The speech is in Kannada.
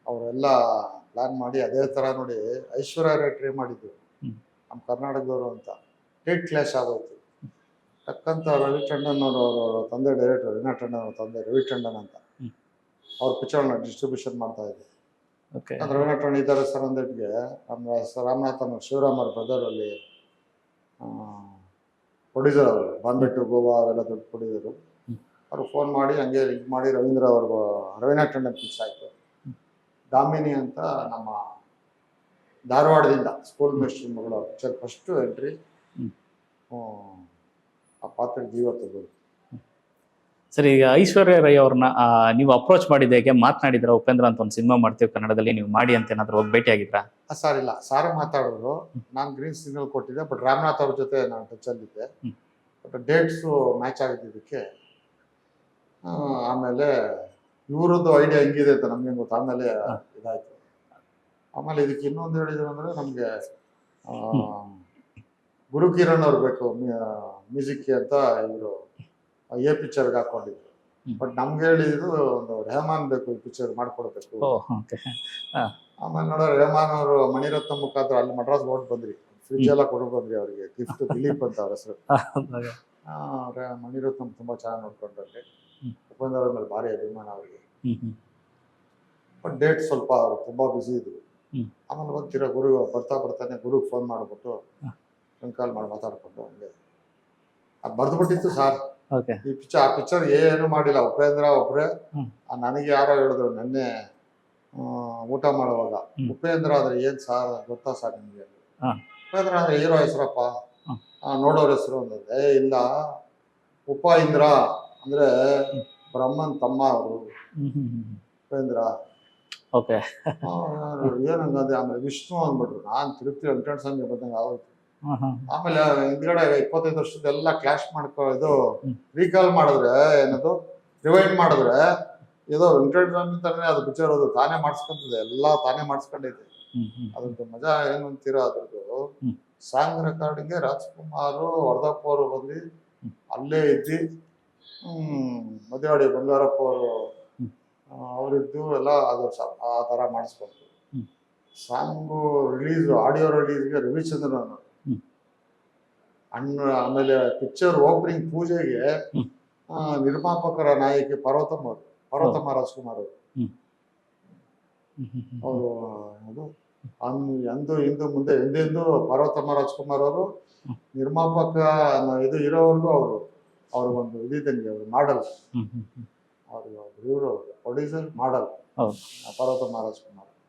ಅವರೆಲ್ಲ ಪ್ಲ್ಯಾನ್ ಮಾಡಿ ಅದೇ ಥರ ನೋಡಿ ಐಶ್ವರ್ಯ ರಾಯ್ ಟ್ರೈ ಮಾಡಿದ್ರು ನಮ್ಮ ಕರ್ನಾಟಕದವರು ಅಂತ. ಡೇಟ್ ಕ್ಲಾಶ್ ಆಗೋಯ್ತು. ಟಕ್ಕಂತ ರವಿ ಟಂಡನ್ ಅವರ ತಂದೆ ಡೈರೆಕ್ಟರ್ ರೀನಾ ಟಂಡನ್ ಅವ್ರ ತಂದೆ ರವಿ ಟಂಡನ್ ಅಂತ ಅವ್ರ ಪಿಕ್ಚರ್ನ ಡಿಸ್ಟ್ರಿಬ್ಯೂಷನ್ ಮಾಡ್ತಾ ಇದ್ರು. ಓಕೆ. ರವಿ ಟಂಡನ್ ಇದ್ದಾರೆ ಸರ್ ಅಂದೇಟ್ಗೆ ನಮ್ಮ ರಾಮನಾಥನ್ ಶಿವರಾಮ್ ಅವ್ರ ಬ್ರದರ್ ಅಲ್ಲಿ ಪ್ರೊಡ್ಯೂಸರ್ ಅವರು ಬಾಂಬೆ ಟು ಗೋವಾ ಅವೆಲ್ಲ ದೊಡ್ಡ ಪ್ರೊಡ್ಯೂಸರು. ಅವ್ರು ಫೋನ್ ಮಾಡಿ ಹಂಗೆ ಲಿಂಕ್ ಮಾಡಿ ರವೀಂದ್ರ ಅವ್ರಿಗೂ ರವೀನಾ ಟಂಡನ್ ಫಿಕ್ಸ್ ಆಯಿತು. ದಾಮಿನಿ ಅಂತ ನಮ್ಮ ಧಾರವಾಡದಿಂದ ಸ್ಕೂಲ್ ಮೇಸ್ಟ್ರಿ ಮಗಳು ಪಿಕ್ಚರ್ ಫಸ್ಟು ಎಂಟ್ರಿ. ಆ ಪಾತ್ರ ಜೀವ ತೆಗೆದು. ಸರ್, ಈಗ ಐಶ್ವರ್ಯ ರೈ ಅವ್ರನ್ನ ನೀವು ಅಪ್ರೋಚ್ ಮಾಡಿದ ಹೇಗೆ ಮಾತನಾಡಿದ್ರ? ಉಪೇಂದ್ರ ಅಂತ ಒಂದು ಸಿನಿಮಾ ಮಾಡ್ತೀವಿ ಕನ್ನಡದಲ್ಲಿ, ನೀವು ಮಾಡಿ ಅಂತ ಏನಾದ್ರು ಹೋಗಿ ಭೇಟಿ ಆಗಿದ್ರಾ? ಸರ್ ಇಲ್ಲ, ಸಾರ ಮಾತಾಡಿದ್ರು. ನಾನು ಗ್ರೀನ್ ಸಿಗ್ನಲ್ ಕೊಟ್ಟಿದ್ದೆ, ಬಟ್ ರಾಮನಾಥ್ ಅವ್ರ ಜೊತೆ ನಾನು ಟಚಲ್ಲಿದ್ದೆ. ಬಟ್ ಡೇಟ್ಸು ಮ್ಯಾಚ್ ಆಗಿದ್ದಕ್ಕೆ ಆಮೇಲೆ ಇವ್ರದ್ದು ಐಡಿಯಾ ಹೆಂಗಿದೆ ಅಂತ ನಮಗೆ ಗೊತ್ತು. ಆಮೇಲೆ ಇದಾಯ್ತು. ಆಮೇಲೆ ಇದಕ್ಕೆ ಇನ್ನೊಂದು ಹೇಳಿದ್ರು ಅಂದರೆ ನಮಗೆ ಗುರು ಕಿರಣ್ ಅವ್ರು ಬೇಕು ಮ್ಯೂಸಿಕ್ಗೆ ಅಂತ ಇವರು ಎ ಪಿಕ್ಚರ್ಗೆ ಹಾಕೊಂಡಿದ್ರು. ಬಟ್ ನಮ್ಗೆ ಹೇಳಿದ್ರು ಒಂದು ರೆಹಮಾನ್ ಬೇಕು ಈ ಪಿಕ್ಚರ್ ಮಾಡ್ಕೊಡ್ಬೇಕು. ಆಮೇಲೆ ನೋಡೋ ರೆಹಮಾನ್ ಅವರು ಮಣಿರತ್ನ ಮುಖಾಂತರ ಅಲ್ಲಿ ಮಡ್ರಾಸ್ ಓಟ್ ಬಂದ್ರಿ, ಫ್ರಿಜ್ ಎಲ್ಲ ಕೊಟ್ಟು ಬಂದ್ರಿ ಅವರಿಗೆ ಗಿಫ್ಟ್. ದಿಲೀಪ್ ಅಂತ ಅವ್ರ ಹೆಸರು. ಮಣಿರತ್ನ ತುಂಬಾ ಚೆನ್ನಾಗಿ ನೋಡ್ಕೊಂಡ್ರಲ್ಲಿ. ಉಪೇಂದ್ರ ಅವ್ರ ಮೇಲೆ ಭಾರಿ ಅಭಿಮಾನ ಅವರಿಗೆ. ಬಟ್ ಡೇಟ್ ಸ್ವಲ್ಪ ಅವರು ತುಂಬಾ ಬ್ಯುಸಿ ಇದ್ರು. ಆಮೇಲೆ ಬಂದಿರೋ ಗುರು ಬರ್ತಾನೆ ಗುರುಗೆ ಫೋನ್ ಮಾಡಿಬಿಟ್ಟು ಕಾಲ್ ಮಾಡಿ ಮಾತಾಡ್ಕೊಂಡು ಹಂಗೆ ಅದು ಬರೆದ್ಬಿಟ್ಟಿತ್ತು ಸರ್. ಈ ಆ ಪಿಕ್ಚರ್ ಏನು ಮಾಡಿಲ್ಲ, ಉಪೇಂದ್ರ ಒಬ್ರೆ. ನನಗೆ ಯಾರೋ ಹೇಳಿದ್ರು ನೆನ್ನೆ ಊಟ ಮಾಡುವಾಗ, ಉಪೇಂದ್ರ ಆದ್ರೆ ಏನ್ ಸಾರ್ ಗೊತ್ತಾ ಸರ್ ನಿಮ್ಗೆ? ಉಪೇಂದ್ರ ಅಂದ್ರೆ ಹೀರೋ ಹೆಸರಪ್ಪ, ನೋಡೋರ ಹೆಸರು ಅಂದ್ರೆ ಇಲ್ಲ, ಉಪ ಇಂದ್ರ ಅಂದ್ರೆ ಬ್ರಹ್ಮನ್ ತಮ್ಮ ಅವರು ಉಪೇಂದ್ರ. ಏನಂಗಂದ್ರೆ ಆಮೇಲೆ ವಿಷ್ಣು ಅಂದ್ಬಿಟ್ರು. ನಾನ್ ತಿರುಪ್ತಿ ವೆಂಕಟ ಸ್ವಾಮಿ ಬಂದಂಗೆ ಆಗೋಯ್ತು. ಆಮೇಲೆ ಹಿಂದ್ಗಡೆ 25 ವರ್ಷದೆಲ್ಲ ಕ್ಲಾಶ್ ಇದು ರೀಕಾಲ್ ಮಾಡಿದ್ರೆ, ಏನದು ರಿವೈಂಡ್ ಮಾಡಿದ್ರೆ, ಏದೋ ವೆಂಕಟ ಸ್ವಾಮಿ ತಾನೇ ಅದು ಪಿಕ್ಚರ್, ಅದು ತಾನೇ ಮಾಡಿಸ್ಕೊಂತದೆ, ಎಲ್ಲ ತಾನೇ ಮಾಡಿಸ್ಕೊಂಡೈತೆ. ಅದ್ರದ್ದು ಮಜಾ ಏನು ಅಂತೀರ, ಅದ್ರದ್ದು ಸಾಂಗ್ ರೆಕಾರ್ಡಿಂಗ್ಗೆ ರಾಜ್ಕುಮಾರ್ ವರ್ಧಪ್ಪ ಅವರು ಬಂದು ಅಲ್ಲೇ ಇದ್ದು ಮದುವಾಡಿ ಬಂಗಾರಪ್ಪ ಅವರು ಅವರಿದ್ದು ಎಲ್ಲ ಅದು ಆ ಥರ ಮಾಡಿಸ್ಕೊಡ್ತು. ಸಾಂಗು ರಿಲೀಸ್, ಆಡಿಯೋ ರಿಲೀಸ್ಗೆ ರವಿಚಂದ್ರನ್ ಆಮೇಲೆ ಪಿಕ್ಚರ್ ಓಪನಿಂಗ್ ಪೂಜೆಗೆ ನಿರ್ಮಾಪಕರ ನಾಯಕಿ ಪಾರ್ವತಮ್ಮ ರಾಜ್ಕುಮಾರ್ ಅವರು ಅದು ಅಂದು ಇಂದು ಮುಂದೆ ಎಂದೆಂದು ಪಾರ್ವತಮ್ಮ ರಾಜ್ಕುಮಾರ್ ಅವರು ನಿರ್ಮಾಪಕ ಇದು ಇರೋವರೆಗೂ ಅವರು ಒಂದು ಇದಿದ್ದಂಗೆ, ಅವರು ಮಾಡಲ್, ಅವರು ಇವರು ಪ್ರೊಡ್ಯೂಸರ್ ಮಾಡಲ್ ಪಾರ್ವತಮ್ಮ ರಾಜ್ಕುಮಾರ್.